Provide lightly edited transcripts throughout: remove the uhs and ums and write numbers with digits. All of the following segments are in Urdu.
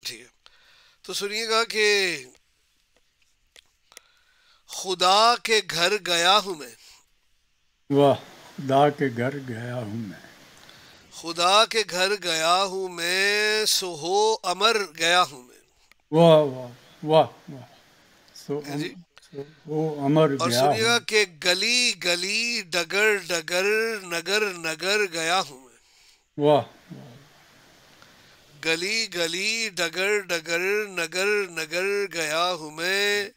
ٹھیک ہے، تو سنیے گا کہ خدا کے گھر گیا ہوں میں، واہ، خدا کے گھر گیا ہوں میں، خدا کے گھر گیا ہوں میں، سو ہو امر گیا ہوں میں. واہ واہ واہ واہ، سو ہے جی. سو وہ امر اور گیا سنیے ہوں. گا کہ گلی گلی ڈگر ڈگر نگر نگر گیا ہوں میں، واہ، گلی گلی ڈگر ڈگر نگر نگر گیا ہوں میں،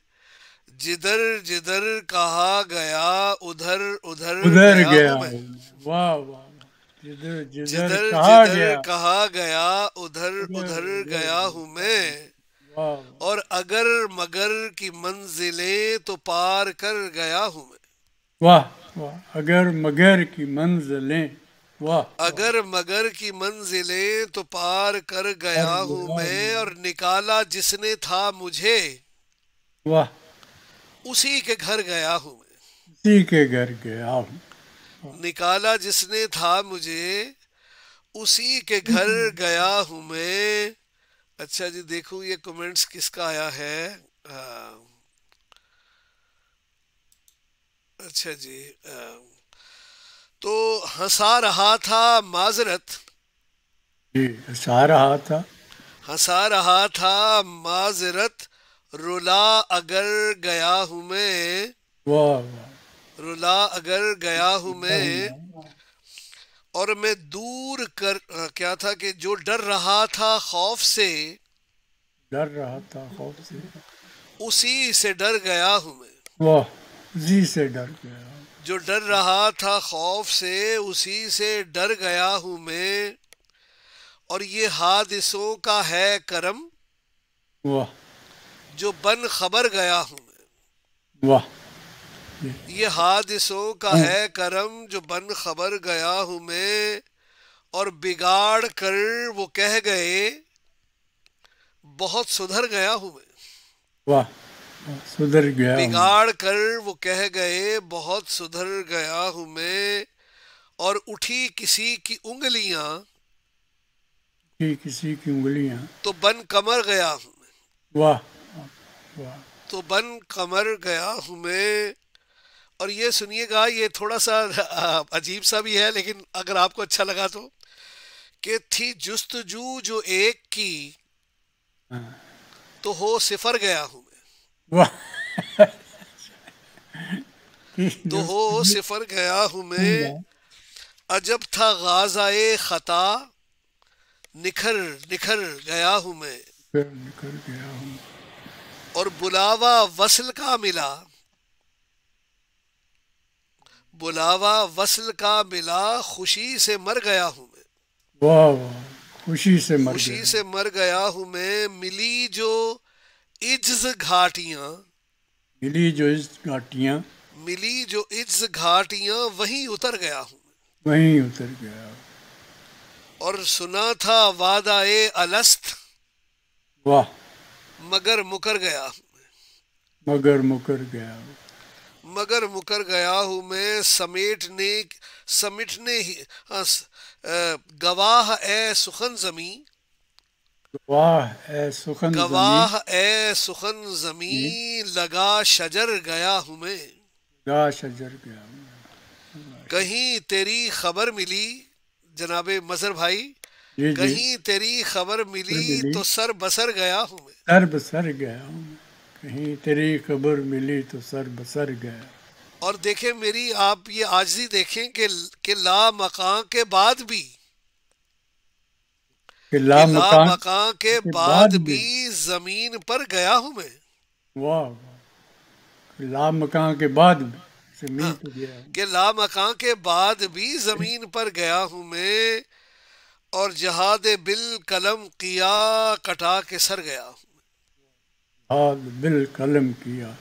جدھر جدھر کہا گیا ادھر ادھر ادھر گیا گیا ہوں میں، ہوں میں، واہ واہ واہ، جدھر جدھر جدھر کہا جدھر گیا کہا گیا ادھر ادھر ادھر ادھر گیا ہوں گیا میں، ہوں. واہ واہ اور اگر مگر کی منزلیں تو پار کر گیا ہوں میں، واہ واہ، اگر مگر کی منزلیں، واہ واہ، اگر مگر کی منزلیں تو پار کر ہر گیا ہوں گیا ہوں میں، اور میں. نکالا جس نے تھا مجھے واہ، اسی کے گھر گیا ہوں میں، اسی کے گھر گیا ہوں. نکالا جس نے تھا مجھے اسی کے گھر گیا ہوں میں. اچھا جی، دیکھوں یہ کمنٹس کس کا آیا ہے. اچھا جی، تو ہنسا رہا تھا معذرت، جی، ہنسا رہا تھا. ہنسا رہا تھا معذرت، رلا اگر گیا ہوں میں، واہ واہ، رلا اگر گیا ہوں گیا میں، ہوں میں. اور میں دور کر کیا تھا کہ جو ڈر رہا تھا خوف سے ڈر رہا تھا خوف سے، اسی سے ڈر گیا ہوں میں، واہ، اسی سے ڈر گیا ہوں. جو ڈر رہا تھا خوف سے اسی سے ڈر گیا ہوں میں، اور یہ حادثوں کا ہے کرم واہ جو بن خبر گیا ہوں میں، واہ، یہ حادثوں کا ہے کرم جو بن خبر گیا ہوں میں، اور بگاڑ کر وہ کہہ گئے بہت سدھر گیا ہوں میں، واہ، سدھر گیا ہوں. بگاڑ کر وہ کہہ گئے بہت سدھر گیا ہوں میں، اور اٹھی کسی کی انگلیاں کہ کسی کی انگلیاں، تو بن کمر گیا ہوں میں، واہ واہ، تو بن کمر گیا ہوں میں. اور یہ سنیے گا، یہ تھوڑا سا عجیب سا بھی ہے، لیکن اگر آپ کو اچھا لگا تو، کہ تھی جستجو جو ایک کی ہاں، تو ہو صفر گیا ہوں میں، واہ، کہ تو ہو جستجو صفر گیا ہوں میں، عجب تھا غازۂ خطا نکھر نکھر گیا ہوں میں، کر نکل گیا ہوں. اور بلاوا وصل کا ملا، بلاوا وصل کا ملا خوشی سے مر گیا ہوں میں، واہ واہ، خوشی سے مر خوشی گیا. سے مر گیا ہوں میں، ملی جو عجز گھاٹیاں، ملی جو اس گھاٹیاں، ملی جو عجز گھاٹیاں وہیں اتر گیا ہوں میں، وہیں اتر گیا. اور سنا تھا وعدہ الست واہ، مگر مکر گیا ہوں میں، مگر مکر گیا. مگر مکر گیا ہوں میں، سمیٹنے ہی گواہ اے سخن زمیں، واہ اے سخن زمیں، گواہ اے سخن زمیں لگا شجر گیا ہوں میں، گا شجر گیا ہوں. کہیں تیری خبر ملی جناب مظہر بھائی، جی جی، کہیں تیری خبر خبر ملی ملی تو سر بسر گیا ہوں میں، سر بسر گیا ہوں. کہیں تیری خبر ملی تو سر بسر گیا. اور دیکھیں میری آپ یہ عاجزی دیکھیں کہ لا مکاں کے بعد بھی، کہ کہ لا لا مکان مکاں کے کے بعد بعد بھی زمین پر گیا ہوں میں، واہ واہ، کہ لا مکان کے بعد بھی زمین ہاں، پہ گیا ہوں. کہ لا مکاں کے بعد بھی زمین پر گیا ہوں میں، اور جہاد بالقلم کیا کٹا کے سر گیا ہوں. ہاتھ بالقلم کیا